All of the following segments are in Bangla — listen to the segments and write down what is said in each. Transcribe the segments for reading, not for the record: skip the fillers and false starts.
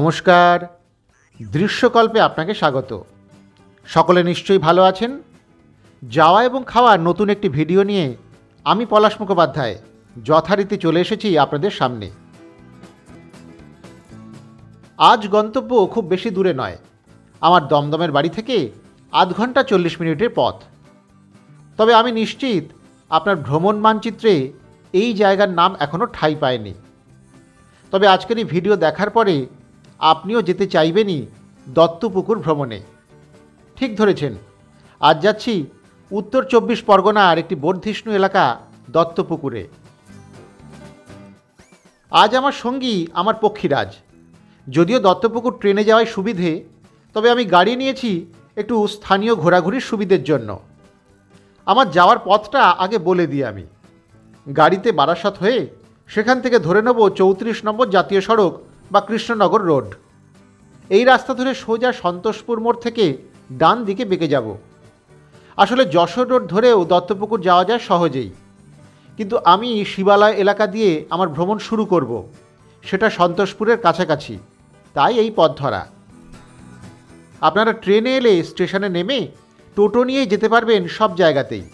নমস্কার, দৃশ্যকল্পে আপনাকে স্বাগত। সকলে নিশ্চয়ই ভালো আছেন। যাওয়া এবং খাওয়ার নতুন একটি ভিডিও নিয়ে আমি পলাশ মুখোপাধ্যায় যথারীতি চলে এসেছি আপনাদের সামনে। আজ গন্তব্য খুব বেশি দূরে নয়, আমার দমদমের বাড়ি থেকে আধ ঘন্টা 40 মিনিটের পথ। তবে আমি নিশ্চিত আপনার ভ্রমণ মানচিত্রে এই জায়গার নাম এখনও ঠাঁই পায়নি। তবে আজকের এই ভিডিও দেখার পরে আপনিও যেতে চাইবেনই দত্তপুকুর ভ্রমণে। ঠিক ধরেছেন, আজ যাচ্ছি উত্তর 24 পরগনার একটি বর্ধিষ্ণু এলাকা দত্তপুকুরে। আজ আমার সঙ্গী আমার পক্ষীরাজ। যদিও দত্তপুকুর ট্রেনে যাওয়ায় সুবিধে, তবে আমি গাড়ি নিয়েছি একটু স্থানীয় ঘোরাঘুরির সুবিধের জন্য। আমার যাওয়ার পথটা আগে বলে দিই। আমি গাড়িতে বারাসাত হয়ে সেখান থেকে ধরে নেব 34 নম্বর জাতীয় সড়ক বা কৃষ্ণনগর রোড। এই রাস্তা ধরে সোজা সন্তোষপুর মোড় থেকে ডান দিকে বেঁকে যাব। আসলে যশোর রোড ধরেও দত্তপুকুর যাওয়া যায় সহজেই, কিন্তু আমি শিবালয় এলাকা দিয়ে আমার ভ্রমণ শুরু করব, সেটা সন্তোষপুরের কাছাকাছি, তাই এই পথ ধরা। আপনারা ট্রেনে এলে স্টেশনে নেমে টোটো নিয়ে যেতে পারবেন সব জায়গাতেই।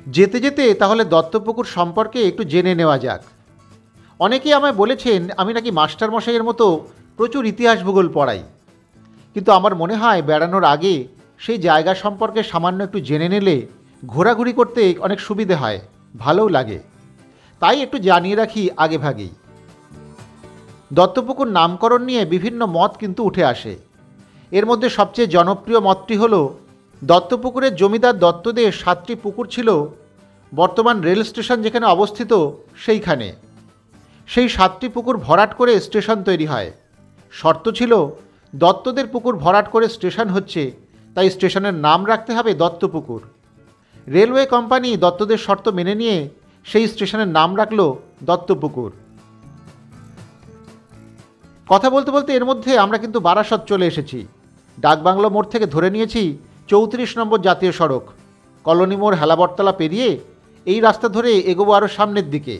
যেতে যেতে তাহলে দত্তপুকুর সম্পর্কে একটু জেনে নেওয়া যাক। অনেকেই আমায় বলেছেন আমি নাকি মাস্টারমশাইয়ের মতো প্রচুর ইতিহাস ভূগোল পড়াই, কিন্তু আমার মনে হয় বেড়ানোর আগে সেই জায়গা সম্পর্কে সামান্য একটু জেনে নিলে ঘোরাঘুরি করতে অনেক সুবিধে হয়, ভালোও লাগে। তাই একটু জানিয়ে রাখি আগে ভাগেই। দত্তপুকুর নামকরণ নিয়ে বিভিন্ন মত কিন্তু উঠে আসে। এর মধ্যে সবচেয়ে জনপ্রিয় মতটি হল দত্তপুকুরের জমিদার দত্তদের 7টি পুকুর ছিল বর্তমান রেল স্টেশন যেখানে অবস্থিত সেইখানে। সেই 7টি পুকুর ভরাট করে স্টেশন তৈরি হয়। শর্ত ছিল দত্তদের পুকুর ভরাট করে স্টেশন হচ্ছে, তাই স্টেশনের নাম রাখতে হবে দত্তপুকুর। রেলওয়ে কোম্পানি দত্তদের শর্ত মেনে নিয়ে সেই স্টেশনের নাম রাখল দত্তপুকুর। কথা বলতে বলতে এর মধ্যে আমরা কিন্তু বারাসত চলে এসেছি। ডাকবাংলো মোড় থেকে ধরে নিয়েছি 34 নম্বর জাতীয় সড়ক। কলোনি মোড় হেলাবরতলা পেরিয়ে এই রাস্তা ধরে এগোবো আরও সামনের দিকে।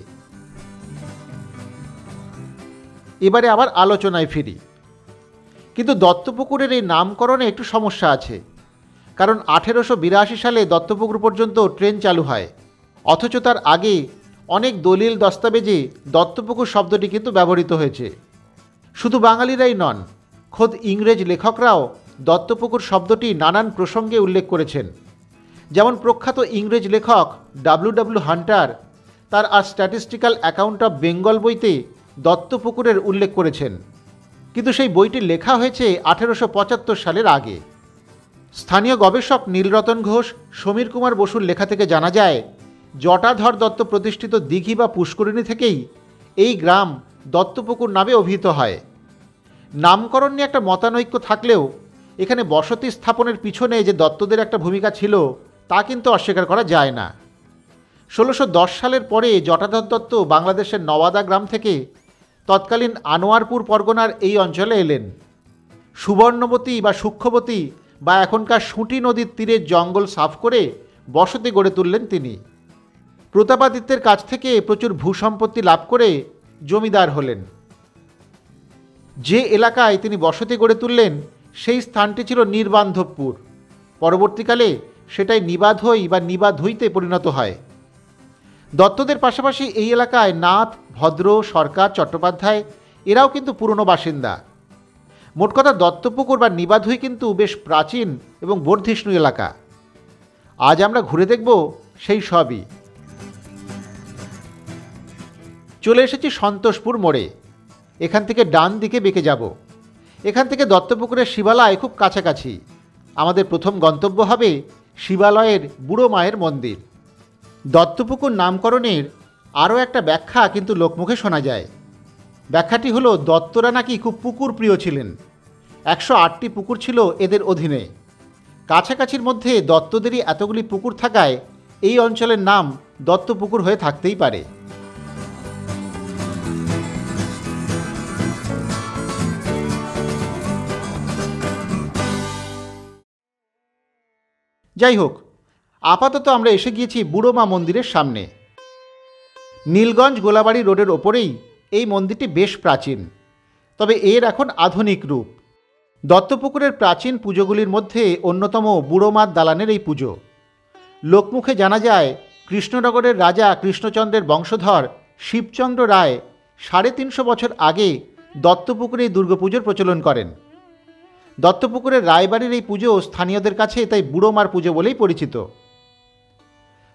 এবারে আবার আলোচনায় ফিরি। কিন্তু দত্তপুকুরের এই নামকরণে একটু সমস্যা আছে, কারণ 1882 সালে দত্তপুকুর পর্যন্ত ট্রেন চালু হয়, অথচ তার আগে অনেক দলিল দস্তাবেজে দত্তপুকুর শব্দটি কিন্তু ব্যবহৃত হয়েছে। শুধু বাঙালিরাই নন, খোদ ইংরেজ লেখকরাও দত্তপুকুর শব্দটি নানান প্রসঙ্গে উল্লেখ করেছেন। যেমন প্রখ্যাত ইংরেজ লেখক W.W. হান্টার তার আ স্ট্যাটিস্টিক্যাল অ্যাকাউন্ট অফ বেঙ্গল বইতে দত্তপুকুরের উল্লেখ করেছেন, কিন্তু সেই বইটি লেখা হয়েছে 1875 সালের আগে। স্থানীয় গবেষক নীলরতন ঘোষ, সমীর কুমার বসুর লেখা থেকে জানা যায় জটাধর দত্ত প্রতিষ্ঠিত দিঘি বা পুষ্করিণী থেকেই এই গ্রাম দত্তপুকুর নামে অভিহিত হয়। নামকরণ নিয়ে একটা মতানৈক্য থাকলেও এখানে বসতি স্থাপনের পিছনে যে দত্তদের একটা ভূমিকা ছিল তা কিন্তু অস্বীকার করা যায় না। 1610 সালের পরে জটাধর দত্ত বাংলাদেশের নওয়াদা গ্রাম থেকে তৎকালীন আনোয়ারপুর পরগনার এই অঞ্চলে এলেন। সুবর্ণবতী বা সূক্ষ্মবতী বা এখনকার সুঁটি নদীর তীরে জঙ্গল সাফ করে বসতি গড়ে তুললেন তিনি। প্রতাপাদিত্যের কাছ থেকে প্রচুর ভূসম্পত্তি লাভ করে জমিদার হলেন। যে এলাকায় তিনি বসতি গড়ে তুললেন সেই স্থানটি ছিল নির্বান্ধবপুর। পরবর্তীকালে সেটাই নিবাধই বা নিবাধইতে পরিণত হয়। দত্তদের পাশাপাশি এই এলাকায় নাথ, ভদ্র, সরকার, চট্টোপাধ্যায় এরাও কিন্তু পুরনো বাসিন্দা। মোট কথা দত্তপুকুর বা নিবাধই কিন্তু বেশ প্রাচীন এবং বর্ধিষ্ণু এলাকা। আজ আমরা ঘুরে দেখব সেই সবই। চলে এসেছি সন্তোষপুর মোড়ে। এখান থেকে ডান দিকে বেঁকে যাব। এখান থেকে দত্তপুকুরের শিবালয় খুব কাছাকাছি। আমাদের প্রথম গন্তব্য হবে শিবালয়ের বুড়ো মায়ের মন্দির। দত্তপুকুর নামকরণের আরও একটা ব্যাখ্যা কিন্তু লোকমুখে শোনা যায়। ব্যাখ্যাটি হলো দত্তরা নাকি খুব পুকুর প্রিয় ছিলেন। 108টি পুকুর ছিল এদের অধীনে। কাছাকাছির মধ্যে দত্তদেরই এতগুলি পুকুর থাকায় এই অঞ্চলের নাম দত্তপুকুর হয়ে থাকতেই পারে। যাই হোক, আপাতত আমরা এসে গিয়েছি বুড়ো মা মন্দিরের সামনে। নীলগঞ্জ গোলাবাড়ি রোডের ওপরেই এই মন্দিরটি বেশ প্রাচীন, তবে এর এখন আধুনিক রূপ। দত্তপুকুরের প্রাচীন পুজোগুলির মধ্যে অন্যতম বুড়োমার দালানের এই পুজো। লোকমুখে জানা যায় কৃষ্ণনগরের রাজা কৃষ্ণচন্দ্রের বংশধর শিবচন্দ্র রায় 350 বছর আগে দত্তপুকুরে এই দুর্গাপুজোর প্রচলন করেন। দত্তপুকুরের রায়বাড়ির এই পুজো স্থানীয়দের কাছে তাই বুড়োমার পুজো বলেই পরিচিত।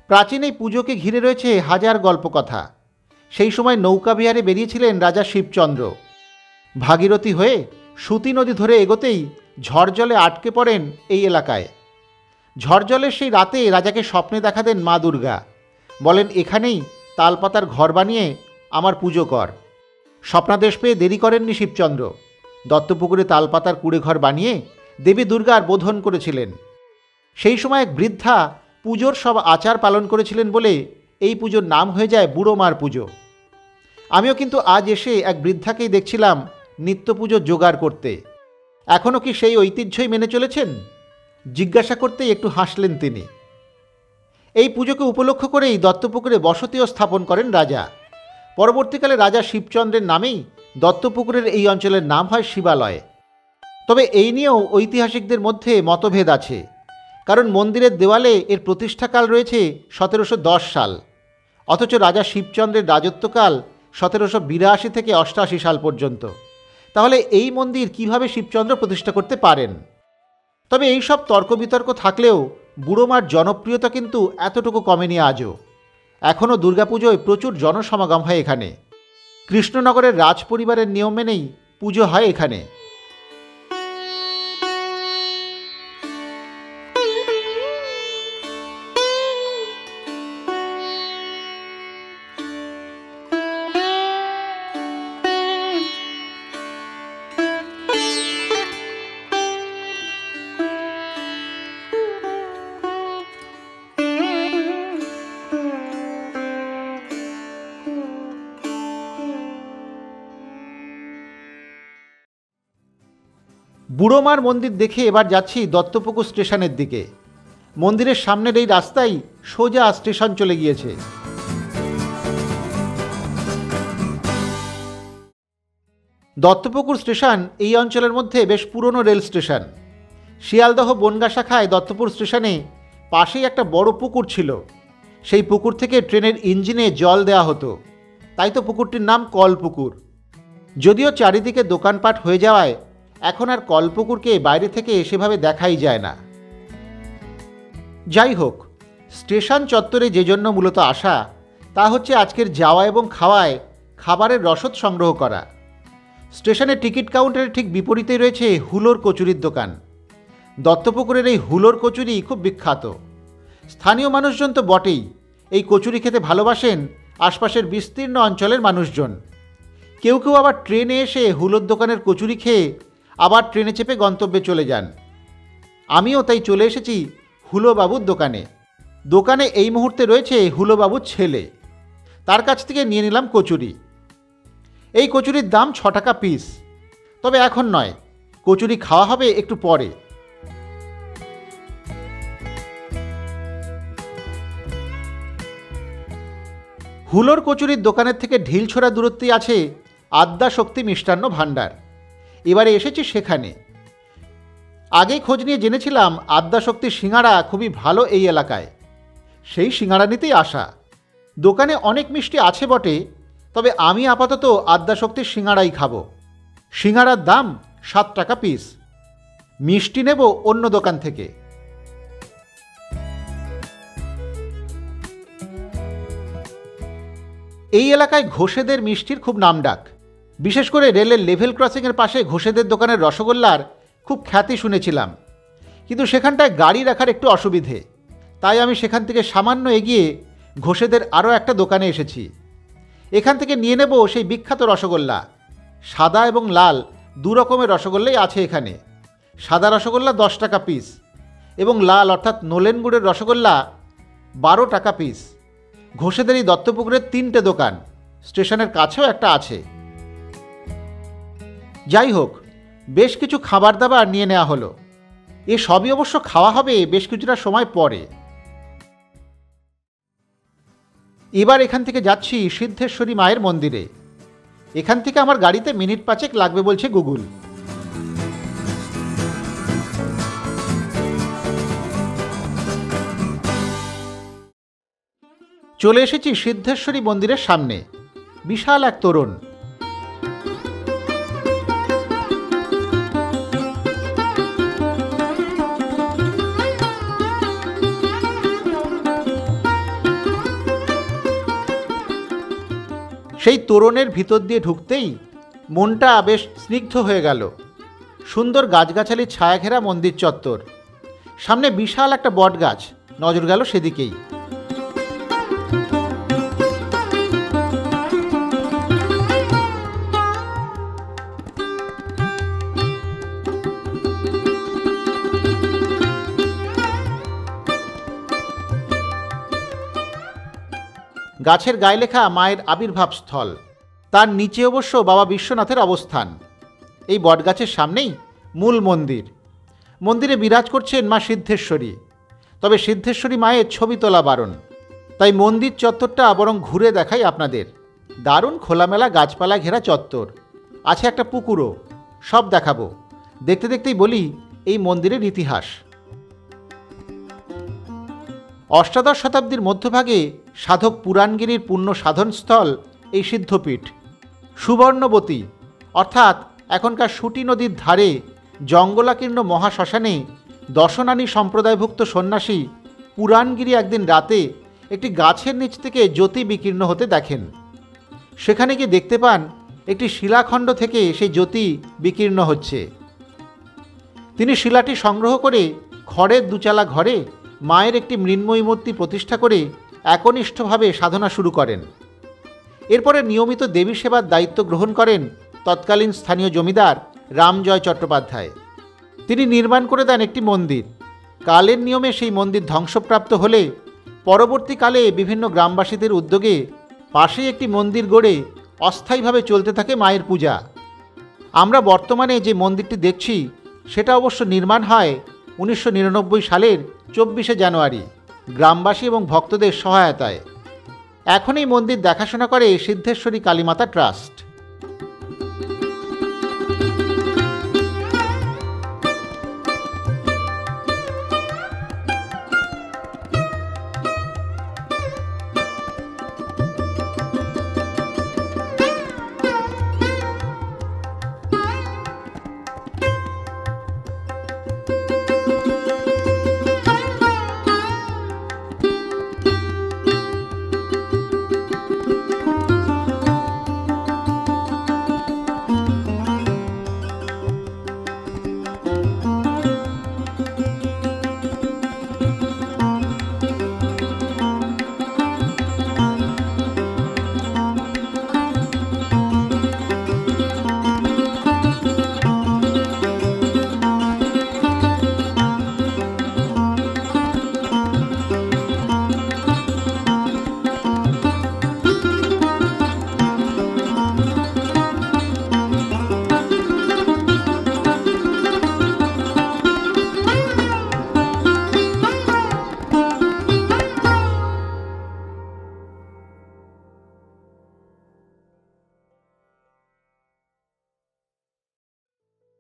প্রাচীন এই পুজোকে ঘিরে রয়েছে হাজার গল্পকথা। সেই সময় নৌকা বিহারে বেরিয়েছিলেন রাজা শিবচন্দ্র। ভাগীরথী হয়ে সুতি নদী ধরে এগোতেই ঝড় জলে আটকে পড়েন এই এলাকায়। ঝড় জলের সেই রাতে রাজাকে স্বপ্নে দেখা দেন মা দুর্গা, বলেন এখানেই তালপাতার ঘর বানিয়ে আমার পুজো কর। স্বপ্নাদেশ পেয়ে দেরি করেননি শিবচন্দ্র, দত্তপুকুরে তালপাতার কুড়ে ঘর বানিয়ে দেবী দুর্গার বোধন করেছিলেন। সেই সময় এক বৃদ্ধা পুজোর সব আচার পালন করেছিলেন বলে এই পুজোর নাম হয়ে যায় বুড়োমার পুজো। আমিও কিন্তু আজ এসে এক বৃদ্ধাকেই দেখছিলাম নিত্য পুজো জোগাড় করতে। এখনও কি সেই ঐতিহ্যই মেনে চলেছেন? জিজ্ঞাসা করতেই একটু হাসলেন তিনি। এই পুজোকে উপলক্ষ করেই দত্তপুকুরে বসতিও স্থাপন করেন রাজা। পরবর্তীকালে রাজা শিবচন্দ্রের নামেই দত্তপুকুরের এই অঞ্চলের নাম হয় শিবালয়। তবে এই নিয়েও ঐতিহাসিকদের মধ্যে মতভেদ আছে, কারণ মন্দিরের দেওয়ালে এর প্রতিষ্ঠাকাল রয়েছে 1710 সাল, অথচ রাজা শিবচন্দ্রের রাজত্বকাল 1782 থেকে 88 সাল পর্যন্ত। তাহলে এই মন্দির কিভাবে শিবচন্দ্র প্রতিষ্ঠা করতে পারেন? তবে এই সব তর্ক বিতর্ক থাকলেও বুড়োমার জনপ্রিয়তা কিন্তু এতটুকু কমেনি আজও। এখনও দুর্গাপুজোয় প্রচুর জনসমাগম হয় এখানে। কৃষ্ণনগরের রাজ পরিবারের নিয়ম মেনেই পুজো হয় এখানে। বুড়োমার মন্দির দেখে এবার যাচ্ছি দত্তপুকুর স্টেশনের দিকে। মন্দিরের সামনের এই রাস্তাই সোজা স্টেশন চলে গিয়েছে। দত্তপুকুর স্টেশন এই অঞ্চলের মধ্যে বেশ পুরনো রেল স্টেশন। শিয়ালদহ বনগাঁ শাখায় দত্তপুর স্টেশনে পাশেই একটা বড় পুকুর ছিল। সেই পুকুর থেকে ট্রেনের ইঞ্জিনে জল দেওয়া হতো, তাই তো পুকুরটির নাম কলপুকুর। যদিও চারিদিকে দোকানপাট হয়ে যাওয়ায় এখন আর কলপুকুরকে বাইরে থেকে সেভাবে দেখাই যায় না। যাই হোক, স্টেশন চত্বরে যে জন্য মূলত আসা তা হচ্ছে আজকের যাওয়া এবং খাওয়ায় খাবারের রসদ সংগ্রহ করা। স্টেশনের টিকিট কাউন্টারের ঠিক বিপরীতেই রয়েছে হুলোর কচুরির দোকান। দত্তপুকুরের এই হুলোর কচুরি খুব বিখ্যাত। স্থানীয় মানুষজন তো বটেই, এই কচুরি খেতে ভালোবাসেন আশপাশের বিস্তীর্ণ অঞ্চলের মানুষজন। কেউ কেউ আবার ট্রেনে এসে হুলোর দোকানের কচুরি খেয়ে আবার ট্রেনে চেপে গন্তব্যে চলে যান। আমিও তাই চলে এসেছি হুলোবাবুর দোকানে। দোকানে এই মুহূর্তে রয়েছে হুলোবাবুর ছেলে। তার কাছ থেকে নিয়ে নিলাম কচুরি। এই কচুরির দাম 6 টাকা পিস। তবে এখন নয়, কচুরি খাওয়া হবে একটু পরে। হুলোর কচুরির দোকানের থেকে ঢিলছোড়া দূরত্বেই আছে আদ্যা শক্তি মিষ্টান্ন ভাণ্ডার। এবারে এসেছি সেখানে। আগেই খোঁজ নিয়ে জেনেছিলাম আদ্যা শক্তির সিঙাড়া খুবই ভালো এই এলাকায়। সেই সিঙাড়া নিতেই আসা। দোকানে অনেক মিষ্টি আছে বটে, তবে আমি আপাতত আদ্যা শক্তির সিঙাড়াই খাবো। সিঙাড়ার দাম 7 টাকা পিস। মিষ্টি নেব অন্য দোকান থেকে। এই এলাকায় ঘোষেদের মিষ্টির খুব নামডাক। বিশেষ করে রেলের লেভেল ক্রসিংয়ের পাশে ঘোষেদের দোকানের রসগোল্লার খুব খ্যাতি শুনেছিলাম, কিন্তু সেখানটায় গাড়ি রাখার একটু অসুবিধে। তাই আমি সেখান থেকে সামান্য এগিয়ে ঘোষেদের আরও একটা দোকানে এসেছি। এখান থেকে নিয়ে নেব সেই বিখ্যাত রসগোল্লা। সাদা এবং লাল দু রকমের রসগোল্লাই আছে এখানে। সাদা রসগোল্লা 10 টাকা পিস এবং লাল অর্থাৎ নোলেন গুড়ের রসগোল্লা 12 টাকা পিস। ঘোষেদের এই দত্তপুকুরের 3টে দোকান, স্টেশনের কাছেও একটা আছে। যাই হোক, বেশ কিছু খাবার দাবার নিয়ে নেওয়া হলো। এ সবই অবশ্য খাওয়া হবে বেশ কিছুটা সময় পরে। এবার এখান থেকে যাচ্ছি সিদ্ধেশ্বরী মায়ের মন্দিরে। এখান থেকে আমার গাড়িতে মিনিট 5 লাগবে বলছে গুগল। চলে এসেছি সিদ্ধেশ্বরী মন্দিরের সামনে। বিশাল এক তোরণ। সেই তোরণের ভিতর দিয়ে ঢুকতেই মনটা বেশ স্নিগ্ধ হয়ে গেল। সুন্দর গাছগাছালির ছায়া ঘেরা মন্দির চত্বর, সামনে বিশাল একটা বট গাছ, নজর গেল সেদিকেই। গাছের গায়ে লেখা মায়ের আবির্ভাব স্থল, তার নিচে অবশ্য বাবা বিশ্বনাথের অবস্থান। এই বটগাছের সামনেই মূল মন্দির। মন্দিরে বিরাজ করছেন মা সিদ্ধেশ্বরী, তবে সিদ্ধেশ্বরী মায়ের ছবি তোলা বারণ, তাই মন্দির চত্বরটা বরং ঘুরে দেখাই আপনাদের। দারুণ খোলামেলা গাছপালা ঘেরা চত্বর, আছে একটা পুকুরও, সব দেখাবো। দেখতে দেখতেই বলি এই মন্দিরের ইতিহাস। অষ্টাদশ শতাব্দীর মধ্যভাগে সাধক পুরাণগিরির পুণ্য সাধনস্থল এই সিদ্ধপীঠ। সুবর্ণবতী অর্থাৎ এখনকার সুটি নদীর ধারে জঙ্গলাকীর্ণ মহাশ্মশানে দশনানী সম্প্রদায়ভুক্ত সন্ন্যাসী পুরাণগিরি একদিন রাতে একটি গাছের নিচ থেকে জ্যোতি বিকীর্ণ হতে দেখেন। সেখানে গিয়ে দেখতে পান একটি শিলাখণ্ড থেকে সেই জ্যোতি বিকীর্ণ হচ্ছে। তিনি শিলাটি সংগ্রহ করে খড়ের দুচালা ঘরে মায়ের একটি মৃন্ময়ী মূর্তি প্রতিষ্ঠা করে একনিষ্ঠভাবে সাধনা শুরু করেন। এরপরে নিয়মিত দেবী সেবার দায়িত্ব গ্রহণ করেন তৎকালীন স্থানীয় জমিদার রামজয় চট্টোপাধ্যায়। তিনি নির্মাণ করে দেন একটি মন্দির। কালের নিয়মে সেই মন্দির ধ্বংসপ্রাপ্ত হলে পরবর্তীকালে বিভিন্ন গ্রামবাসীদের উদ্যোগে পাশেই একটি মন্দির গড়ে অস্থায়ীভাবে চলতে থাকে মায়ের পূজা। আমরা বর্তমানে যে মন্দিরটি দেখছি সেটা অবশ্য নির্মাণ হয় 1999 সালের 24শে জানুয়ারি গ্রামবাসী এবং ভক্তদের সহায়তায়। এখন এই মন্দির দেখাশোনা করে সিদ্ধেশ্বরী কালীমাতা ট্রাস্ট।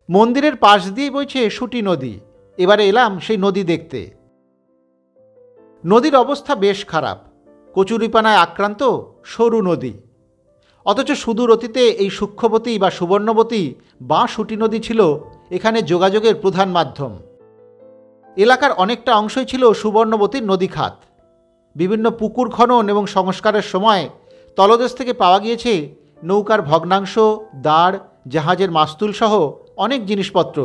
মন্দিরের পাশ দিয়ে বইছে সুটি নদী। এবারে এলাম সেই নদী দেখতে। নদীর অবস্থা বেশ খারাপ, কচুরিপানায় আক্রান্ত সরু নদী। অথচ সুদূর অতীতে এই সূক্ষ্মবতী বা সুবর্ণবতী বা সুটি নদী ছিল এখানে যোগাযোগের প্রধান মাধ্যম। এলাকার অনেকটা অংশই ছিল সুবর্ণবতীর নদী খাত। বিভিন্ন পুকুর খনন এবং সংস্কারের সময় তলদেশ থেকে পাওয়া গিয়েছে নৌকার ভগ্নাংশ, দাঁড়, জাহাজের মাস্তুল সহ অনেক জিনিসপত্র,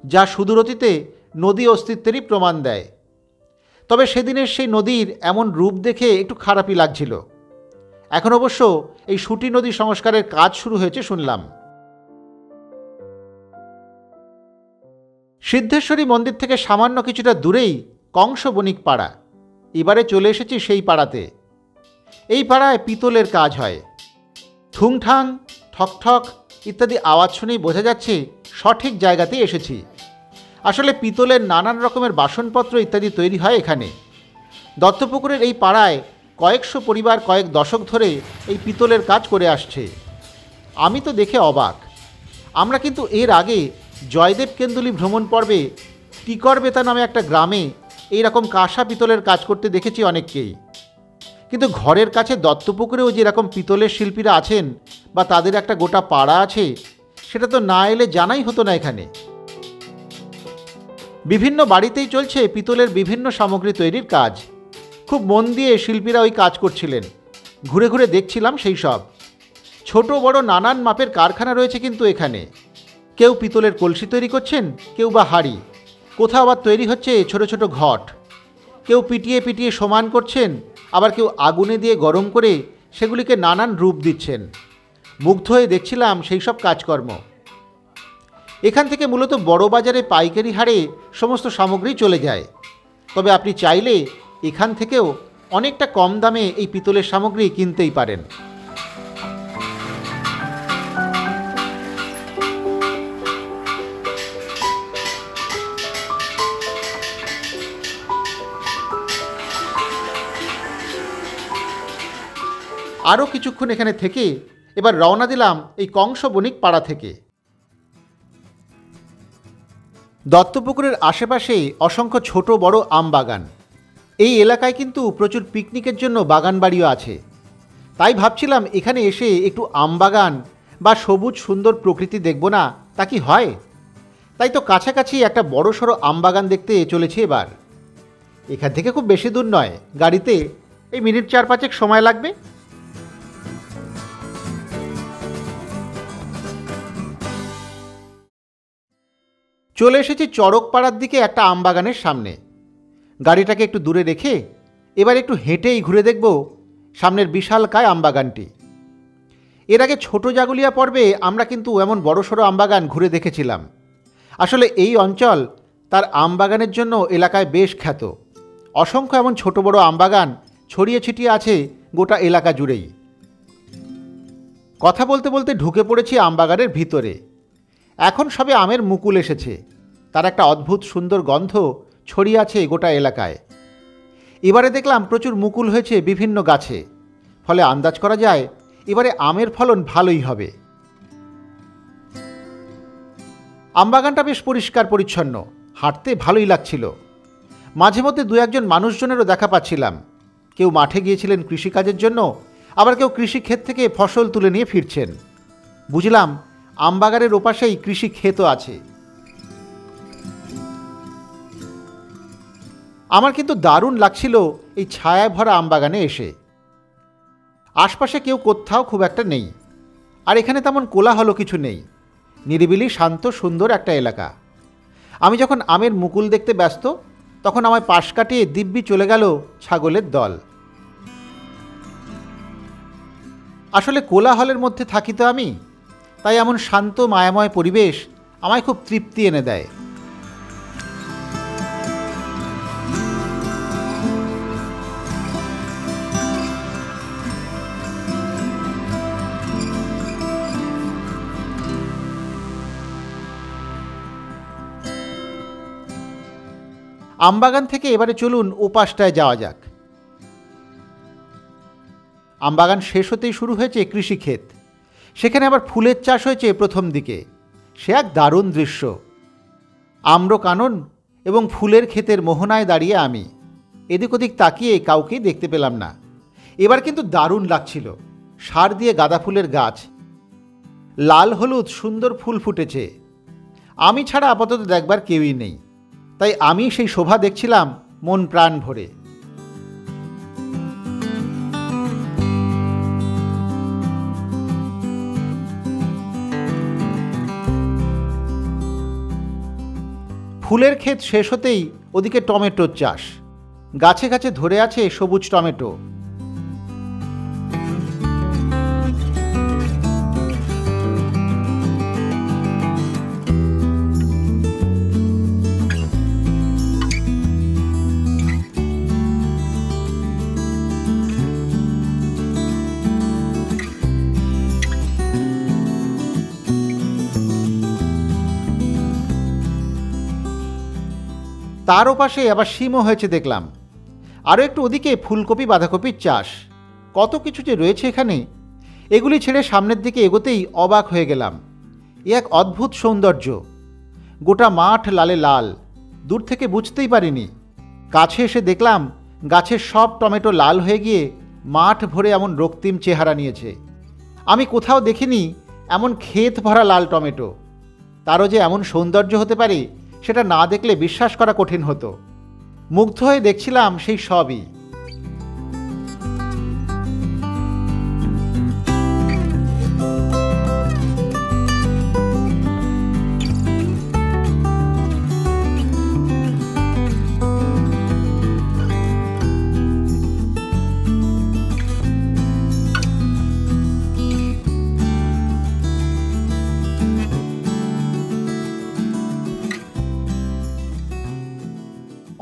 যা সুদূর অতীতে নদী অস্তিত্বেরই প্রমাণ দেয়। তবে সেদিনের সেই নদীর এমন রূপ দেখে একটু খারাপই লাগছিল। এখন অবশ্য এই সুটি নদী সংস্কারের কাজ শুরু হয়েছে শুনলাম। সিদ্ধেশ্বরী মন্দির থেকে সামান্য কিছুটা দূরেই কংস বণিক পাড়া। এবারে চলে এসেছি সেই পাড়াতে। এই পাড়ায় পিতলের কাজ হয়। ঠুংঠাং, ঠকঠক ইত্যাদি আওয়াজ শুনেই বোঝা যাচ্ছে সঠিক জায়গাতেই এসেছি। আসলে পিতলের নানান রকমের বাসনপত্র ইত্যাদি তৈরি হয় এখানে। দত্তপুকুরের এই পাড়ায় কয়েকশো পরিবার কয়েক দশক ধরে এই পিতলের কাজ করে আসছে। আমি তো দেখে অবাক। আমরা কিন্তু এর আগে জয়দেব কেন্দুলি ভ্রমণ পর্বে টিকরবেতা নামে একটা গ্রামে এইরকম কাঁসা পিতলের কাজ করতে দেখেছি অনেককেই, কিন্তু ঘরের কাছে দত্তপুকুরেও যেরকম পিতলের শিল্পীরা আছেন বা তাদের একটা গোটা পাড়া আছে, সেটা তো না এলে জানাই হতো না। এখানে বিভিন্ন বাড়িতেই চলছে পিতলের বিভিন্ন সামগ্রী তৈরির কাজ। খুব মন দিয়ে শিল্পীরা ওই কাজ করছিলেন। ঘুরে ঘুরে দেখছিলাম সেই সব। ছোট বড় নানান মাপের কারখানা রয়েছে কিন্তু এখানে। কেউ পিতলের কলসি তৈরি করছেন, কেউ বা হাঁড়ি, কোথাও আবার তৈরি হচ্ছে ছোট ছোট ঘট। কেউ পিটিয়ে পিটিয়ে সমান করছেন, আবার কেউ আগুনে দিয়ে গরম করে সেগুলিকে নানান রূপ দিচ্ছেন। মুগ্ধ হয়ে দেখছিলাম সেই সব কাজকর্ম। এখান থেকে মূলত বড় বাজারে পাইকারি হারে সমস্ত সামগ্রী চলে যায়, তবে আপনি চাইলে এখান থেকেও অনেকটা কম দামে এই পিতলের সামগ্রী কিনতেই পারেন। আরও কিছুক্ষণ এখানে থেকে এবার রওনা দিলাম এই কংস বণিক পাড়া থেকে। দত্তপুকুরের আশেপাশে অসংখ্য ছোট বড় আম বাগান। এই এলাকায় কিন্তু প্রচুর পিকনিকের জন্য বাগান বাড়িও আছে। তাই ভাবছিলাম এখানে এসে একটু আম বাগান বা সবুজ সুন্দর প্রকৃতি দেখব না, তা কি হয়? তাই তো কাছাকাছি একটা বড়সড় আম বাগান দেখতে চলেছি এবার। এখান থেকে খুব বেশি দূর নয়, গাড়িতে এই মিনিট 4-5 সময় লাগবে। চলে এসেছি চড়কপাড়ার দিকে একটা আম বাগানের সামনে। গাড়িটাকে একটু দূরে রেখে এবার একটু হেঁটেই ঘুরে দেখব সামনের বিশালকায় আমবাগানটি। এর আগে ছোট জাগুলিয়া পর্বে আমরা কিন্তু এমন বড়সড় আমবাগান ঘুরে দেখেছিলাম। আসলে এই অঞ্চল তার আমবাগানের জন্য এলাকায় বেশ খ্যাত। অসংখ্য এমন ছোট বড় আমবাগান ছড়িয়ে ছিটিয়ে আছে গোটা এলাকা জুড়েই। কথা বলতে বলতে ঢুকে পড়েছি আমবাগানের ভিতরে। এখন সবে আমের মুকুল এসেছে, তার একটা অদ্ভুত সুন্দর গন্ধ ছড়িয়ে আছে গোটা এলাকায়। এবারে দেখলাম প্রচুর মুকুল হয়েছে বিভিন্ন গাছে, ফলে আন্দাজ করা যায় এবারে আমের ফলন ভালোই হবে। আমবাগানটা বেশ পরিষ্কার পরিচ্ছন্ন, হাঁটতে ভালোই লাগছিল। মাঝে মধ্যে 2-1 মানুষজনেরও দেখা পাচ্ছিলাম। কেউ মাঠে গিয়েছিলেন কৃষিকাজের জন্য, আবার কেউ কৃষিক্ষেত থেকে ফসল তুলে নিয়ে ফিরছেন। বুঝলাম আমবাগানের ওপাশেই কৃষি ক্ষেতও আছে। আমার কিন্তু দারুণ লাগছিল এই ছায়ায় ভরা আমবাগানে এসে। আশপাশে কেউ কোথাও খুব একটা নেই, আর এখানে তেমন কোলাহল কিছু নেই। নিরিবিলি শান্ত সুন্দর একটা এলাকা। আমি যখন আমের মুকুল দেখতে ব্যস্ত, তখন আমায় পাশ কাটিয়ে দিব্যি চলে গেল ছাগলের দল। আসলে কোলাহলের মধ্যে থাকি তো আমি, তাই এমন শান্ত মায়াময় পরিবেশ আমায় খুব তৃপ্তি এনে দেয়। আমবাগান থেকে এবারে চলুন ওপাশটায় যাওয়া যাক। আমবাগান শেষ হতেই শুরু হয়েছে কৃষিক্ষেত। সেখানে আবার ফুলের চাষ হয়েছে প্রথম দিকে। সে এক দারুণ দৃশ্য। আম্র কানন এবং ফুলের ক্ষেতের মোহনায় দাঁড়িয়ে আমি এদিক ওদিক তাকিয়ে কাউকেই দেখতে পেলাম না। এবার কিন্তু দারুণ লাগছিল। সার দিয়ে গাঁদা ফুলের গাছ, লাল হলুদ সুন্দর ফুল ফুটেছে। আমি ছাড়া আপাতত দেখবার কেউই নেই, তাই আমি সেই শোভা দেখছিলাম মন প্রাণ ভরে। ফুলের ক্ষেত শেষ হতেই ওদিকে টমেটোর চাষ। গাছে গাছে ধরে আছে সবুজ টমেটো। তার ওপাশে আবার শিমও হয়েছে দেখলাম। আরও একটু ওদিকে ফুলকপি বাঁধাকপির চাষ। কত কিছু যে রয়েছে এখানে। এগুলি ছেড়ে সামনের দিকে এগোতেই অবাক হয়ে গেলাম। এ এক অদ্ভুত সৌন্দর্য। গোটা মাঠ লালে লাল, দূর থেকে বুঝতেই পারিনি। কাছে এসে দেখলাম গাছের সব টমেটো লাল হয়ে গিয়ে মাঠ ভরে এমন রক্তিম চেহারা নিয়েছে। আমি কোথাও দেখিনি এমন ক্ষেত ভরা লাল টমেটো। তারও যে এমন সৌন্দর্য হতে পারে সেটা না দেখলে বিশ্বাস করা কঠিন হতো। মুগ্ধ হয়ে দেখছিলাম সেই সবই।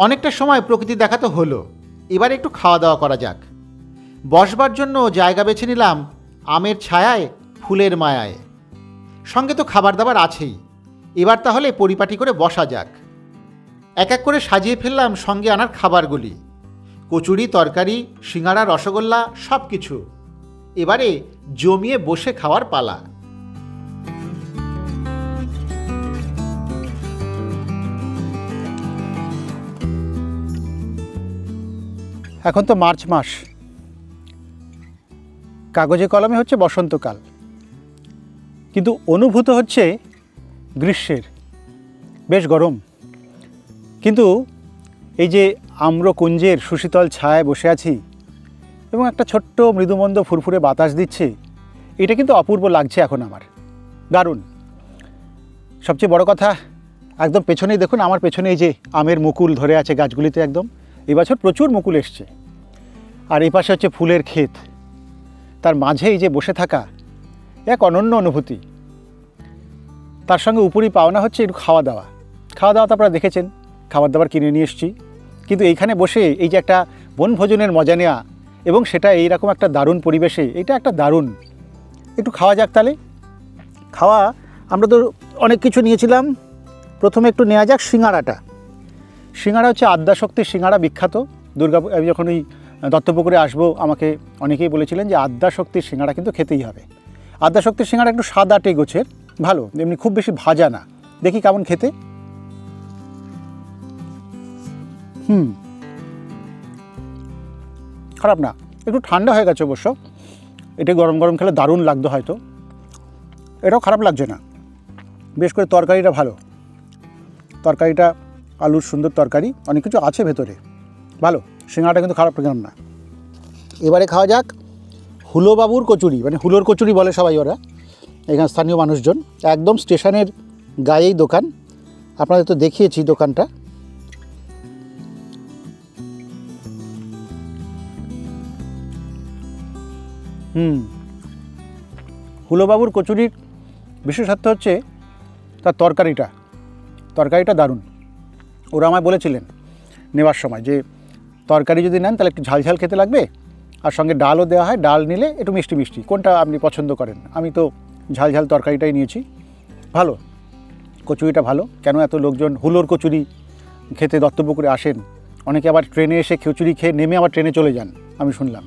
অনেকটা সময় প্রকৃতি দেখা তো হলো, এবার একটু খাওয়া দাওয়া করা যাক। বসবার জন্য জায়গা বেছে নিলাম আমের ছায়ায়, ফুলের মায়ায়। সঙ্গে তো খাবার দাবার আছেই, এবার তাহলে পরিপাটি করে বসা যাক। এক এক করে সাজিয়ে ফেললাম সঙ্গে আনার খাবারগুলি। কচুরি, তরকারি, সিঙ্গাড়া, রসগোল্লা সব কিছু। এবারে জমিয়ে বসে খাওয়ার পালা। এখন তো মার্চ মাস, কাগজে কলমে হচ্ছে বসন্তকাল, কিন্তু অনুভূত হচ্ছে গ্রীষ্মের। বেশ গরম, কিন্তু এই যে আম্রকুঞ্জের সুশীতল ছায়ায় বসে আছি এবং একটা ছোট্ট মৃদুমন্দ ফুরফুরে বাতাস দিচ্ছে, এটা কিন্তু অপূর্ব লাগছে এখন আমার, দারুণ। সবচেয়ে বড় কথা, একদম পেছনেই দেখুন, আমার পেছনে এই যে আমের মুকুল ধরে আছে গাছগুলিতে, একদম এবছর প্রচুর মুকুল এসছে। আর এই পাশে হচ্ছে ফুলের ক্ষেত, তার মাঝে এই যে বসে থাকা এক অনন্য অনুভূতি। তার সঙ্গে উপরই পাওনা হচ্ছে একটু খাওয়া দাওয়া। খাওয়া দাওয়া তো আপনারা দেখেছেন, খাবার দাবার কিনে নিয়ে এসেছি, কিন্তু এইখানে বসে এই যে একটা বনভোজনের মজা নেওয়া এবং সেটা এইরকম একটা দারুণ পরিবেশে, এটা একটা দারুণ। একটু খাওয়া যাক তাহলে। খাওয়া আমরা তো অনেক কিছু নিয়েছিলাম, প্রথমে একটু নেওয়া যাক সিঙ্গাড়াটা। সিঙ্গাড়া হচ্ছে আদ্যাশক্তির সিঙ্গাড়া, বিখ্যাত। দুর্গাপুর, আমি যখন ওই দত্তপুকুরে আসবো, আমাকে অনেকেই বলেছিলেন যে আদ্যাশক্তির সিঙ্গাড়া কিন্তু খেতেই হবে। আদ্যাশক্তির সিঙ্গাড়া একটু সাদাটে গোছের, ভালো, এমনি খুব বেশি ভাজা না। দেখি কেমন খেতে। খারাপ না, একটু ঠান্ডা হয়ে গেছে অবশ্য। এটা গরম গরম খেলে দারুণ লাগতো হয়তো, এটাও খারাপ লাগছে না। বেশ করে তরকারিটা ভালো, তরকারিটা আলুর সুন্দর তরকারি, অনেক কিছু আছে ভেতরে, ভালো। সিঙ্গাড়াটা কিন্তু খারাপ লাগলাম না। এবারে খাওয়া যাক হুলোবাবুর কচুরি, মানে হুলোর কচুরি বলে সবাই ওরা, এখানে স্থানীয় মানুষজন। একদম স্টেশনের গায়েই দোকান, আপনাদের তো দেখিয়েছি দোকানটা। হুলোবাবুর কচুরির বিশেষত্ব হচ্ছে তার তরকারিটা দারুণ। ওরা আমায় বলেছিলেন নেওয়ার সময় যে তরকারি যদি নেন তাহলে একটু ঝাল ঝাল খেতে লাগবে, আর সঙ্গে ডালও দেওয়া হয়, ডাল নিলে একটু মিষ্টি মিষ্টি, কোনটা আপনি পছন্দ করেন। আমি তো ঝাল ঝাল তরকারিটাই নিয়েছি। ভালো, কচুরিটা ভালো। কেন এত লোকজন হুলোর কচুরি খেতে দত্তপুকুরে আসেন, অনেকে আবার ট্রেনে এসে কচুরি খেয়ে নেমে আবার ট্রেনে চলে যান, আমি শুনলাম।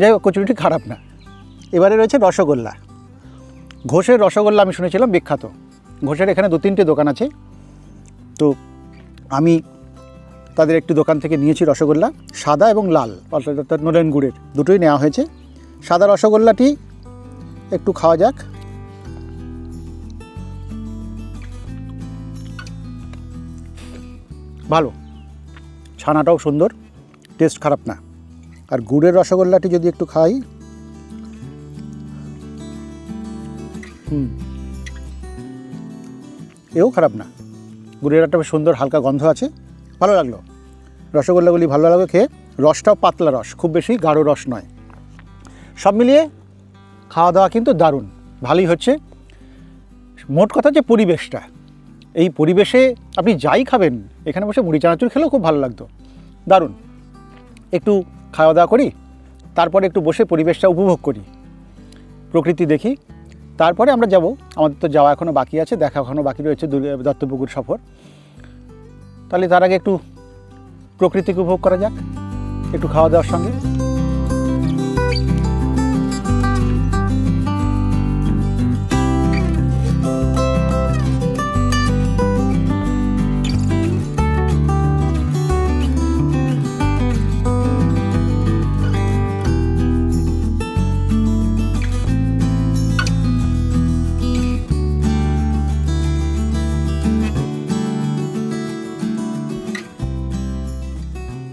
যাই হোক, কচুরিটি খারাপ না। এবারে রয়েছে রসগোল্লা। ঘোষের রসগোল্লা আমি শুনেছিলাম বিখ্যাত। ঘোষের এখানে 2-3টে দোকান আছে, তো আমি তাদের একটি দোকান থেকে নিয়েছি রসগোল্লা, সাদা এবং লাল, অর্থাৎ নলেন গুড়ের, দুটোই নেওয়া হয়েছে। সাদা রসগোল্লাটি একটু খাওয়া যাক। ভালো, ছানাটাও সুন্দর, টেস্ট খারাপ না। আর গুড়ের রসগোল্লাটি যদি একটু খাই, এও খারাপ না। গুড়ের একটা সুন্দর হালকা গন্ধ আছে, ভালো লাগলো। রসগোল্লাগুলি ভালো লাগলো খেয়ে, রসটাও পাতলা রস, খুব বেশি গাঢ় রস নয়। সব মিলিয়ে খাওয়া দাওয়া কিন্তু দারুণ, ভালোই হচ্ছে। মোট কথা যে পরিবেশটা, এই পরিবেশে আপনি যাই খাবেন, এখানে বসে মুড়ি চানাচুর খেলেও খুব ভালো লাগতো, দারুণ। একটু খাওয়া দাওয়া করি, তারপরে একটু বসে পরিবেশটা উপভোগ করি, প্রকৃতি দেখি, তারপরে আমরা যাব। আমাদের তো যাওয়া এখনও বাকি আছে, দেখা এখনও বাকি রয়েছে দত্তপুকুর সফর। তাহলে তার আগে একটু প্রকৃতিকে উপভোগ করা যাক, একটু খাওয়া দাওয়ার সঙ্গে।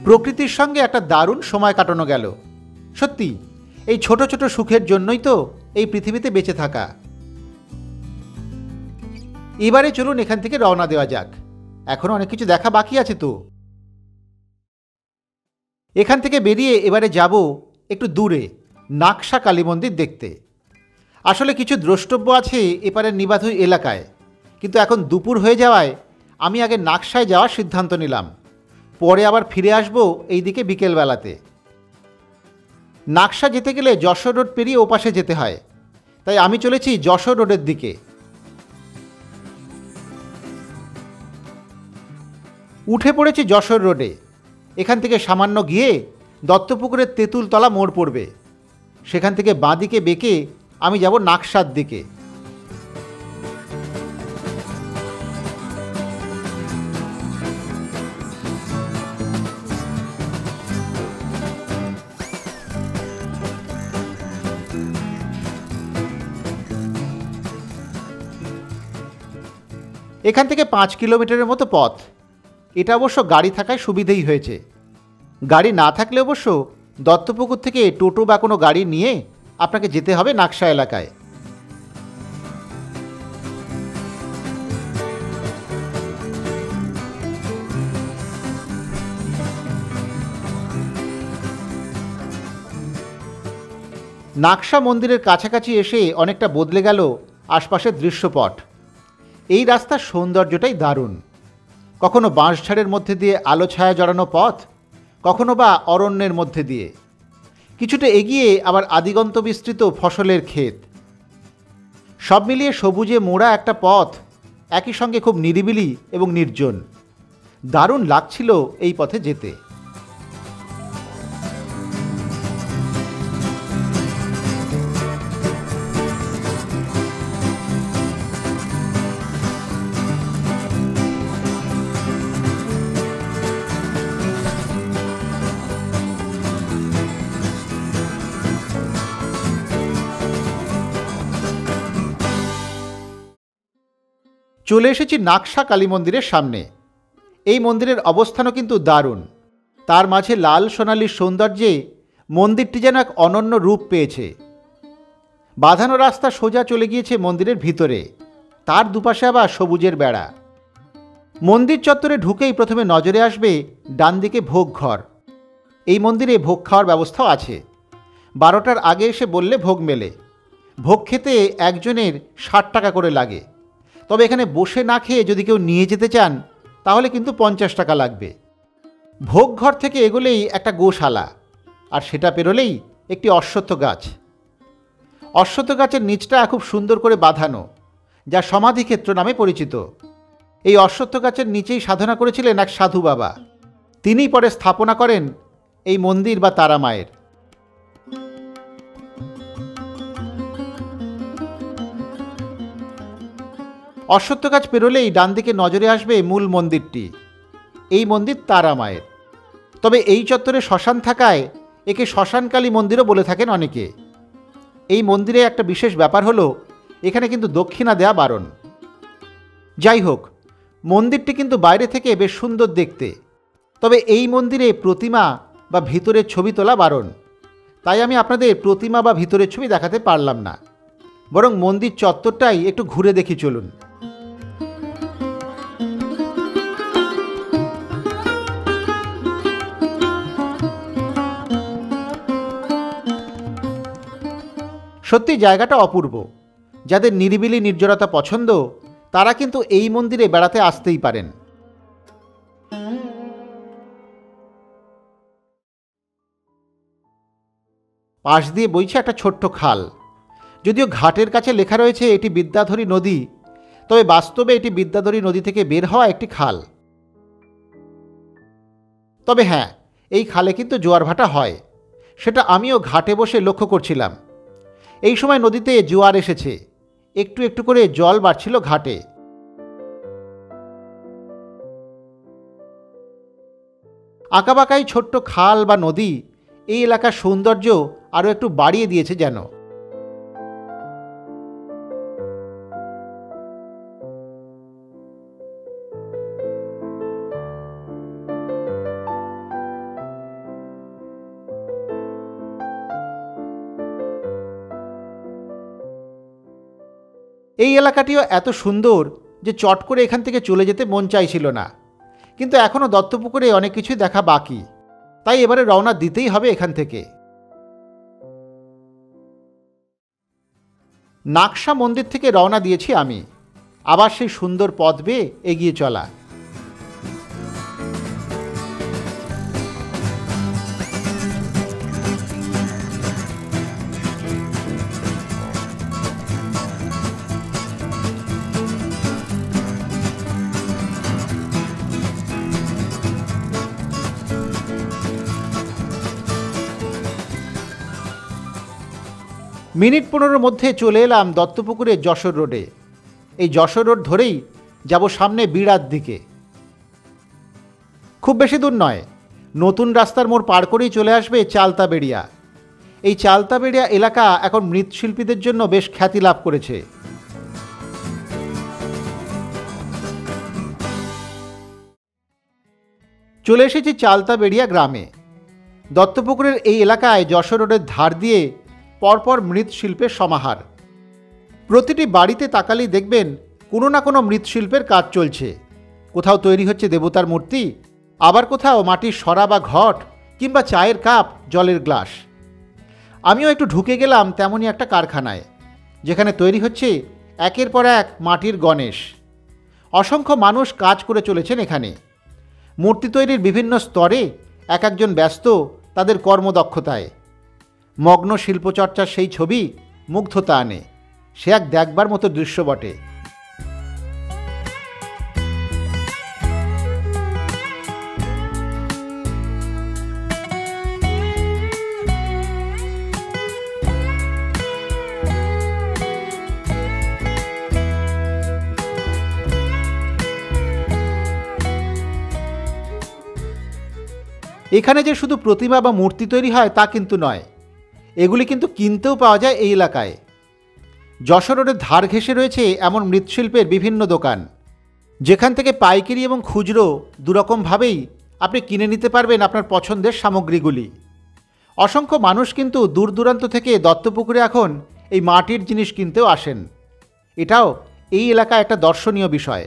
প্রকৃতির সঙ্গে একটা দারুণ সময় কাটানো গেল। সত্যি এই ছোট ছোট সুখের জন্যই তো এই পৃথিবীতে বেঁচে থাকা। এবারে চলুন এখান থেকে রওনা দেওয়া যাক, এখনো অনেক কিছু দেখা বাকি আছে তো। এখান থেকে বেরিয়ে এবারে যাব একটু দূরে নাকশা কালী মন্দির দেখতে। আসলে কিছু দ্রষ্টব্য আছে এপারের নিবাধুই এলাকায়, কিন্তু এখন দুপুর হয়ে যাওয়ায় আমি আগে নাকশায় যাওয়ার সিদ্ধান্ত নিলাম, পরে আবার ফিরে আসব এই দিকে বিকেলবেলাতে। নাকশা যেতে গেলে যশোর রোড পেরিয়ে ওপাশে যেতে হয়, তাই আমি চলেছি যশোর রোডের দিকে। উঠে পড়েছি যশোর রোডে। এখান থেকে সামান্য গিয়ে দত্তপুকুরের তেঁতুলতলা মোড় পড়বে, সেখান থেকে বাঁদিকে বেঁকে আমি যাব নাকশার দিকে। এখান থেকে 5 কিলোমিটারের মতো পথ। এটা অবশ্য গাড়ি থাকায় সুবিধেই হয়েছে। গাড়ি না থাকলে অবশ্য দত্তপুকুর থেকে টোটো বা কোনো গাড়ি নিয়ে আপনাকে যেতে হবে নাকশা এলাকায়। নাকশা মন্দিরের কাছাকাছি এসে অনেকটা বদলে গেল আশপাশের দৃশ্যপট। এই রাস্তার সৌন্দর্যটাই দারুণ। কখনো বাঁশঝাড়ের মধ্যে দিয়ে আলো ছায়া জড়ানো পথ, কখনো বা অরণ্যের মধ্যে দিয়ে, কিছুটা এগিয়ে আবার আদিগন্ত বিস্তৃত ফসলের ক্ষেত। সব মিলিয়ে সবুজে মোড়া একটা পথ, একই সঙ্গে খুব নিরিবিলি এবং নির্জন। দারুণ লাগছিল এই পথে যেতে। চলে এসেছি নাকশা কালী মন্দিরের সামনে। এই মন্দিরের অবস্থানও কিন্তু দারুণ। তার মাঝে লাল সোনালী সৌন্দর্যে মন্দিরটি যেন এক অনন্য রূপ পেয়েছে। বাঁধানো রাস্তা সোজা চলে গিয়েছে মন্দিরের ভিতরে, তার দুপাশে আবার সবুজের বেড়া। মন্দির চত্বরে ঢুকেই প্রথমে নজরে আসবে ডান দিকে ভোগ ঘর। এই মন্দিরে ভোগ খাওয়ার ব্যবস্থাও আছে। 12টার আগে এসে বললে ভোগ মেলে। ভোগ খেতে একজনের 60 টাকা করে লাগে, তবে এখানে বসে না খেয়ে যদি কেউ নিয়ে যেতে চান তাহলে কিন্তু 50 টাকা লাগবে। ভোগ ঘর থেকে এগোলেই একটা গোশালা, আর সেটা পেরোলেই একটি অশ্বত্থ গাছ। অশ্বত্থ গাছের নিচটা খুব সুন্দর করে বাঁধানো, যা সমাধিক্ষেত্র নামে পরিচিত। এই অশ্বত্থ গাছের নিচেই সাধনা করেছিলেন এক সাধু বাবা। তিনিই পরে স্থাপনা করেন এই মন্দির বা তারা মায়ের। অশ্বত্থ গাছ পেরোলেই ডান দিকে নজরে আসবে মূল মন্দিরটি। এই মন্দির তারা মায়ের। তবে এই চত্বরে শ্মশান থাকায় একে শ্মশানকালী মন্দিরও বলে থাকেন অনেকে। এই মন্দিরে একটা বিশেষ ব্যাপার হলো এখানে কিন্তু দক্ষিণা দেয়া বারণ। যাই হোক, মন্দিরটি কিন্তু বাইরে থেকে বেশ সুন্দর দেখতে, তবে এই মন্দিরে প্রতিমা বা ভিতরের ছবি তোলা বারণ। তাই আমি আপনাদের প্রতিমা বা ভিতরের ছবি দেখাতে পারলাম না, বরং মন্দির চত্বরটাই একটু ঘুরে দেখি চলুন। সত্যি জায়গাটা অপূর্ব। যাদের নিরিবিলি নির্জনতা পছন্দ তারা কিন্তু এই মন্দিরে বেড়াতে আসতেই পারেন। পাশ দিয়ে বইছে একটা ছোট্ট খাল। যদিও ঘাটের কাছে লেখা রয়েছে এটি বিদ্যাধরী নদী, তবে বাস্তবে এটি বিদ্যাধরী নদী থেকে বের হওয়া একটি খাল। তবে হ্যাঁ, এই খালে কিন্তু জোয়ার ভাটা হয়, সেটা আমিও ঘাটে বসে লক্ষ্য করছিলাম। এই সময় নদীতে জোয়ার এসেছে, একটু একটু করে জল বাড়ছিল ঘাটে। আঁকাবাঁকাই ছোট্ট খাল বা নদী এই এলাকার সৌন্দর্য আরও একটু বাড়িয়ে দিয়েছে যেন। এই এলাকাটিও এত সুন্দর যে চট করে এখান থেকে চলে যেতে মন চাইছিল না, কিন্তু এখনও দত্তপুকুরে অনেক কিছুই দেখা বাকি, তাই এবারে রওনা দিতেই হবে এখান থেকে। নাকশা মন্দির থেকে রওনা দিয়েছি আমি, আবার সেই সুন্দর পথ বেয়ে এগিয়ে চলা। মিনিট 15-র মধ্যে চলে এলাম দত্তপুকুরের যশোর রোডে। এই যশোর রোড ধরেই যাব সামনে বিড়ার দিকে। খুব বেশি দূর নয়, নতুন রাস্তার মোড় পার করেই চলে আসবে চালতাবেড়িয়া। এই চালতাবেড়িয়া এলাকা এখন মৃৎশিল্পীদের জন্য বেশ খ্যাতি লাভ করেছে। চলে এসেছি চালতাবেড়িয়া গ্রামে। দত্তপুকুরের এই এলাকায় যশোর রোডের ধার দিয়ে পরপর মৃৎশিল্পের সমাহার। প্রতিটি বাড়িতে তাকালেই দেখবেন কোনো না কোনো মৃৎশিল্পের কাজ চলছে। কোথাও তৈরি হচ্ছে দেবতার মূর্তি, আবার কোথাও মাটির সরা বা ঘট কিংবা চায়ের কাপ, জলের গ্লাস। আমিও একটু ঢুকে গেলাম তেমনই একটা কারখানায়, যেখানে তৈরি হচ্ছে একের পর এক মাটির গণেশ। অসংখ্য মানুষ কাজ করে চলেছেন এখানে। মূর্তি তৈরির বিভিন্ন স্তরে এক একজন ব্যস্ত তাদের কর্মদক্ষতায়। মগ্ন শিল্পচর্চার সেই ছবি মুগ্ধতা আনে। সে এক দেখবার মতো দৃশ্য বটে। এখানে যে শুধু প্রতিমা বা মূর্তি তৈরি হয় তা কিন্তু নয়, এগুলি কিন্তু কিনতেও পাওয়া যায় এই এলাকায়। যশোর রোডের ধার ঘেঁষে রয়েছে এমন মৃৎশিল্পের বিভিন্ন দোকান, যেখান থেকে পাইকারি এবং খুচরো দুরকমভাবেই আপনি কিনে নিতে পারবেন আপনার পছন্দের সামগ্রীগুলি। অসংখ্য মানুষ কিন্তু দূর দূরান্ত থেকে দত্তপুকুরে এখন এই মাটির জিনিস কিনতেও আসেন। এটাও এই এলাকায় একটা দর্শনীয় বিষয়।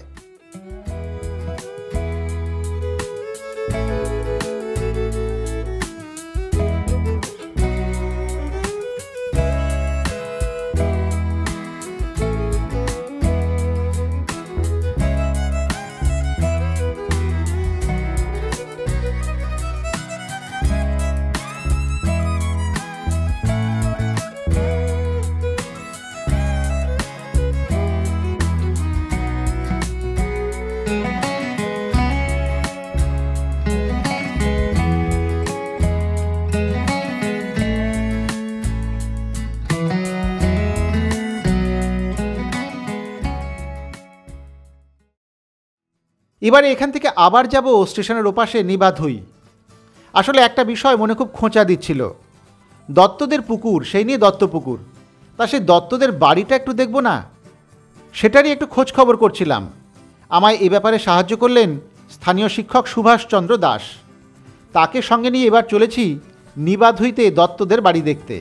এবারে এখান থেকে আবার যাব স্টেশনের ওপাশে নিবাধুই। আসলে একটা বিষয় মনে খুব খোঁচা দিচ্ছিল। দত্তদের পুকুর, সেই নিয়ে দত্তপুকুর, তা সেই দত্তদের বাড়িটা একটু দেখব না, সেটারই একটু খোঁজ খবর করছিলাম। আমায় এ ব্যাপারে সাহায্য করলেন স্থানীয় শিক্ষক সুভাষচন্দ্র দাস। তাকে সঙ্গে নিয়ে এবার চলেছি নিবাধুইতে দত্তদের বাড়ি দেখতে।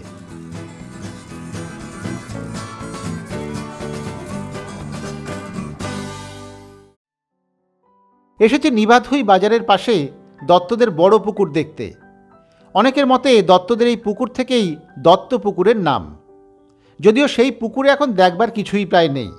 এসেছি নিবাধুই বাজারের পাশে দত্তদের বড় পুকুর দেখতে। অনেকের মতে দত্তদের এই পুকুর থেকেই দত্ত পুকুরের নাম, যদিও সেই পুকুরে এখন দেখবার কিছুই প্রায় নেই।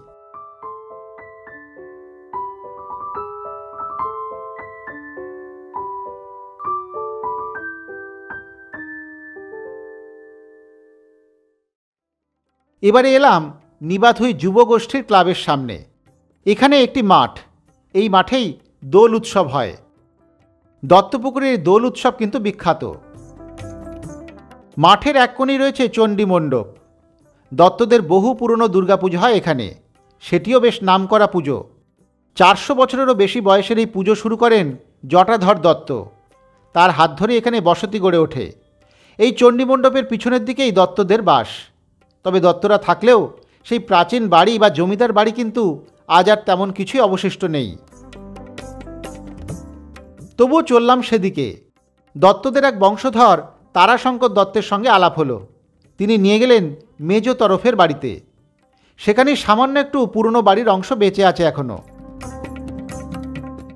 এবারে এলাম নিবাধুই যুবগোষ্ঠীর ক্লাবের সামনে। এখানে একটি মাঠ, এই মাঠেই দোল উৎসব হয়। দত্তপুকুরের দোল উৎসব কিন্তু বিখ্যাত। মাঠের এক কোণে রয়েছে চণ্ডী মণ্ডপ। দত্তদের বহু পুরনো দুর্গাপুজো হয় এখানে, সেটিও বেশ নামকরা পুজো। 400 বছরেরও বেশি বয়সের এই পুজো শুরু করেন জটাধর দত্ত। তার হাত ধরে এখানে বসতি গড়ে ওঠে। এই চণ্ডী মণ্ডপের পিছনের দিকেই দত্তদের বাস। তবে দত্তরা থাকলেও সেই প্রাচীন বাড়ি বা জমিদার বাড়ি কিন্তু আজ আর তেমন কিছুই অবশিষ্ট নেই। তবুও চললাম সেদিকে। দত্তদের এক বংশধর তারাশঙ্কর দত্তের সঙ্গে আলাপ হলো। তিনি নিয়ে গেলেন মেজ তরফের বাড়িতে। সেখানেই সামান্য একটু পুরনো বাড়ির অংশ বেঁচে আছে এখনও।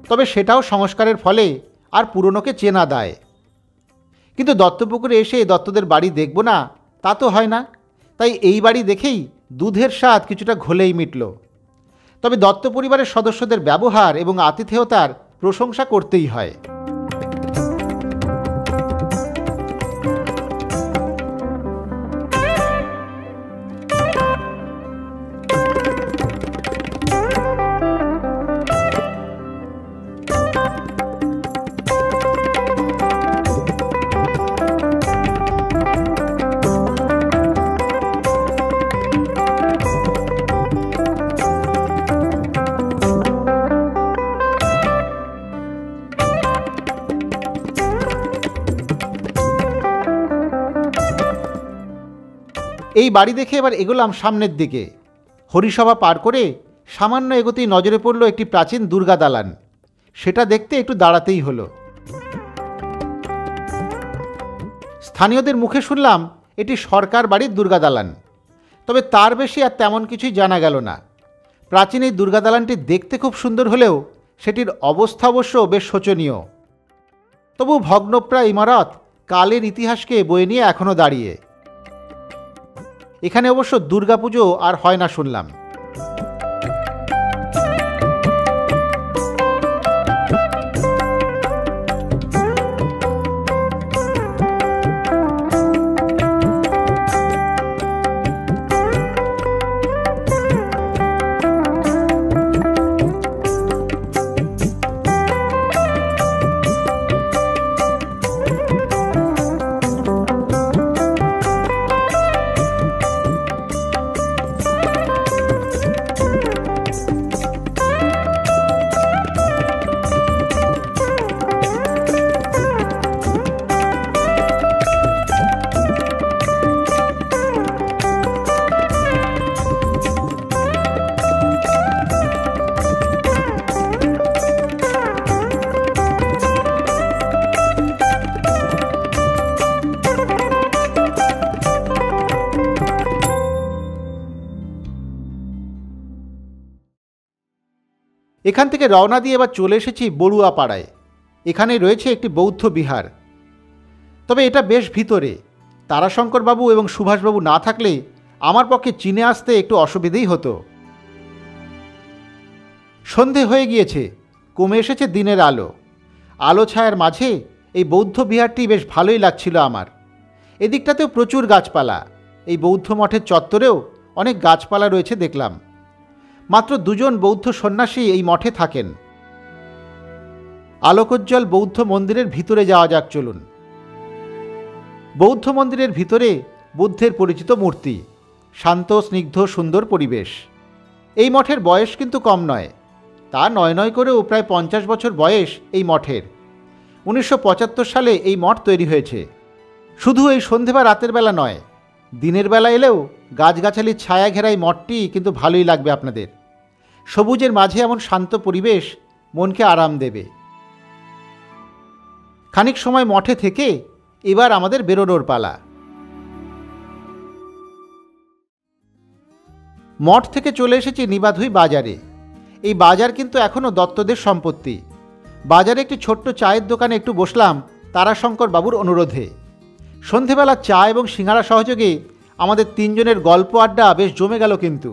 তবে সেটাও সংস্কারের ফলে আর পুরনোকে চেনা দেয়। কিন্তু দত্তপুকুরে এসে দত্তদের বাড়ি দেখব না তা তো হয় না, তাই এই বাড়ি দেখেই দুধের স্বাদ কিছুটা ঘোলেই মিটল। তবে দত্ত পরিবারের সদস্যদের ব্যবহার এবং আতিথেয়তার প্রশংসা করতেই হয়। এই বাড়ি দেখে এবার এগোলাম সামনের দিকে। হরিসভা পার করে সামান্য এগোতেই নজরে পড়ল একটি প্রাচীন দুর্গা দালান। সেটা দেখতে একটু দাঁড়াতেই হলো। স্থানীয়দের মুখে শুনলাম এটি সরকার বাড়ির দুর্গা দালান, তবে তার বেশি আর তেমন কিছুই জানা গেল না। প্রাচীন এই দুর্গা দালানটি দেখতে খুব সুন্দর হলেও সেটির অবস্থা অবশ্য বেশ শোচনীয়। তবু ভগ্নপ্রায় ইমারত কালের ইতিহাসকে বয়ে নিয়ে এখনও দাঁড়িয়ে। এখানে অবশ্য দুর্গাপুজো আর হয় না শুনলাম। এখান থেকে রওনা দিয়ে এবার চলে এসেছি বড়ুয়া পাড়ায়। এখানে রয়েছে একটি বৌদ্ধ বিহার, তবে এটা বেশ ভিতরে। তারাশঙ্করবাবু এবং সুভাষবাবু না থাকলে আমার পক্ষে চিনে আসতে একটু অসুবিধেই হতো। সন্ধে হয়ে গিয়েছে, কমে এসেছে দিনের আলো। আলো ছায়ার মাঝে এই বৌদ্ধ বিহারটি বেশ ভালোই লাগছিল আমার। এদিকটাতেও প্রচুর গাছপালা। এই বৌদ্ধ মঠের চত্বরেও অনেক গাছপালা রয়েছে দেখলাম। মাত্র দুজন বৌদ্ধ সন্ন্যাসী এই মঠে থাকেন। আলোকোজ্জ্বল বৌদ্ধ মন্দিরের ভিতরে যাওয়া যাক চলুন। বৌদ্ধ মন্দিরের ভিতরে বুদ্ধের পরিচিত মূর্তি, শান্ত স্নিগ্ধ সুন্দর পরিবেশ। এই মঠের বয়স কিন্তু কম নয়, তা নয় নয় করেও প্রায় 50 বছর বয়স এই মঠের। 1975 সালে এই মঠ তৈরি হয়েছে। শুধু এই সন্ধে বা রাতের বেলা নয়, দিনের বেলা এলেও গাছগাছালির ছায়া ঘেরা এই মঠটি কিন্তু ভালোই লাগবে আপনাদের। সবুজের মাঝে এমন শান্ত পরিবেশ মনকে আরাম দেবে। খানিক সময় মঠে থেকে এবার আমাদের বেরোনোর পালা। মঠ থেকে চলে এসেছি নিবাধুই বাজারে। এই বাজার কিন্তু এখনও দত্তদের সম্পত্তি। বাজারে একটি ছোট্ট চায়ের দোকানে একটু বসলাম তারাশঙ্কর বাবুর অনুরোধে। সন্ধেবেলা চা এবং সিঙ্গারা সহযোগে আমাদের তিনজনের গল্প আড্ডা বেশ জমে গেল। কিন্তু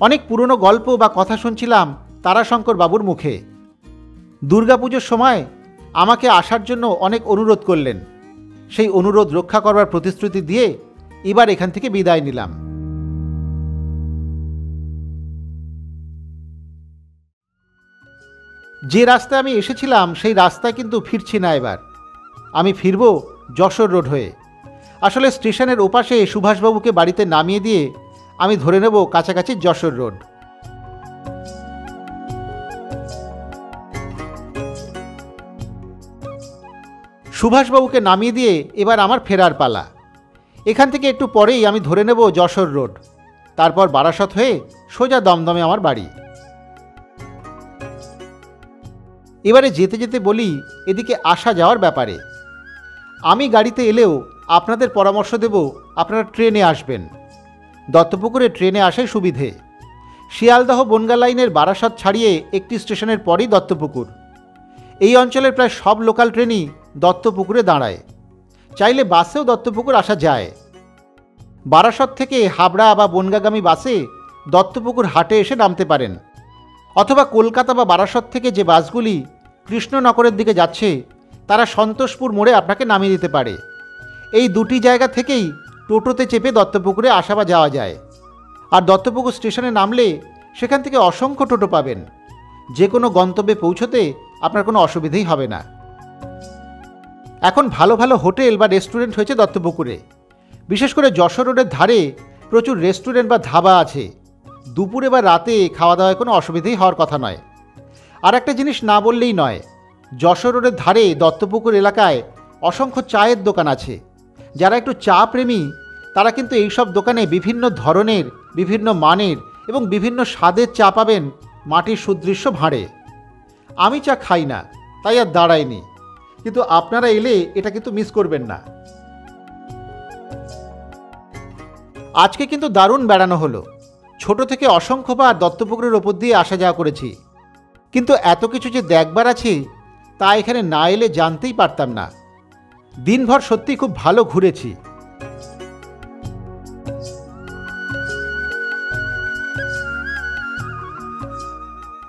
অনেক পুরনো গল্প বা কথা শুনছিলাম তারাশঙ্কর বাবুর মুখে। দুর্গাপুজোর সময় আমাকে আসার জন্য অনেক অনুরোধ করলেন। সেই অনুরোধ রক্ষা করবার প্রতিশ্রুতি দিয়ে এবার এখান থেকে বিদায় নিলাম। যে রাস্তায় আমি এসেছিলাম সেই রাস্তায় কিন্তু ফিরছি না। এবার আমি ফিরব যশোর রোড হয়ে। আসলে স্টেশনের ওপাশে সুভাষবাবুকে বাড়িতে নামিয়ে দিয়ে আমি ধরে নেব কাছাকাছি যশোর রোড। সুভাষবাবুকে নামিয়ে দিয়ে এবার আমার ফেরার পালা। এখান থেকে একটু পরেই আমি ধরে নেব যশোর রোড, তারপর বারাসত হয়ে সোজা দমদমে আমার বাড়ি। এবারে যেতে যেতে বলি এদিকে আসা যাওয়ার ব্যাপারে। আমি গাড়িতে এলেও আপনাদের পরামর্শ দেব আপনারা ট্রেনে আসবেন। দত্তপুকুরে ট্রেনে আসাই সুবিধে। শিয়ালদহ বনগা লাইনের বারাসাত ছাড়িয়ে একটি স্টেশনের পরই দত্তপুকুর। এই অঞ্চলের প্রায় সব লোকাল ট্রেনই দত্তপুকুরে দাঁড়ায়। চাইলে বাসেও দত্তপুকুর আসা যায়। বারাসত থেকে হাবড়া বা বনগাগামী বাসে দত্তপুকুর হাটে এসে নামতে পারেন, অথবা কলকাতা বা বারাসত থেকে যে বাসগুলি কৃষ্ণনগরের দিকে যাচ্ছে তারা সন্তোষপুর মোড়ে আপনাকে নামিয়ে দিতে পারে। এই দুটি জায়গা থেকেই টোটোতে চেপে দত্তপুকুরে আসা বা যাওয়া যায়। আর দত্তপুকুর স্টেশনে নামলে সেখান থেকে অসংখ্য টোটো পাবেন। যে কোনো গন্তব্যে পৌঁছতে আপনার কোনো অসুবিধেই হবে না। এখন ভালো ভালো হোটেল বা রেস্টুরেন্ট হয়েছে দত্তপুকুরে। বিশেষ করে যশোর রোডের ধারে প্রচুর রেস্টুরেন্ট বা ধাবা আছে। দুপুরে বা রাতে খাওয়া দাওয়ায় কোনো অসুবিধেই হওয়ার কথা নয়। আর একটা জিনিস না বললেই নয়, যশোর রোডের ধারে দত্তপুকুর এলাকায় অসংখ্য চায়ের দোকান আছে। যারা একটু চা প্রেমী তারা কিন্তু এইসব দোকানে বিভিন্ন ধরনের, বিভিন্ন মানের এবং বিভিন্ন স্বাদের চা পাবেন মাটির সুদৃশ্য ভাঁড়ে। আমি চা খাই না, তাই আর দাঁড়ায়নি, কিন্তু আপনারা এলে এটা কিন্তু মিস করবেন না। আজকে কিন্তু দারুণ বেড়ানো হলো। ছোট থেকে অসংখ্যবার দত্তপুকুরের ওপর দিয়ে আসা যাওয়া করেছি, কিন্তু এত কিছু যে দেখবার আছে তা এখানে না এলে জানতেই পারতাম না। দিনভর সত্যি খুব ভালো ঘুরেছি।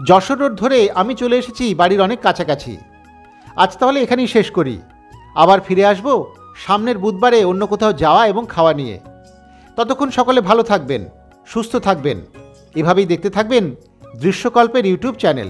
যশোর রোড ধরে আমি চলে এসেছি বাড়ির অনেক কাছাকাছি। আজ তাহলে এখানেই শেষ করি। আবার ফিরে আসব সামনের বুধবারে অন্য কোথাও যাওয়া এবং খাওয়া নিয়ে। ততক্ষণ সকলে ভালো থাকবেন, সুস্থ থাকবেন। এভাবেই দেখতে থাকবেন দৃশ্যকল্পের ইউটিউব চ্যানেল।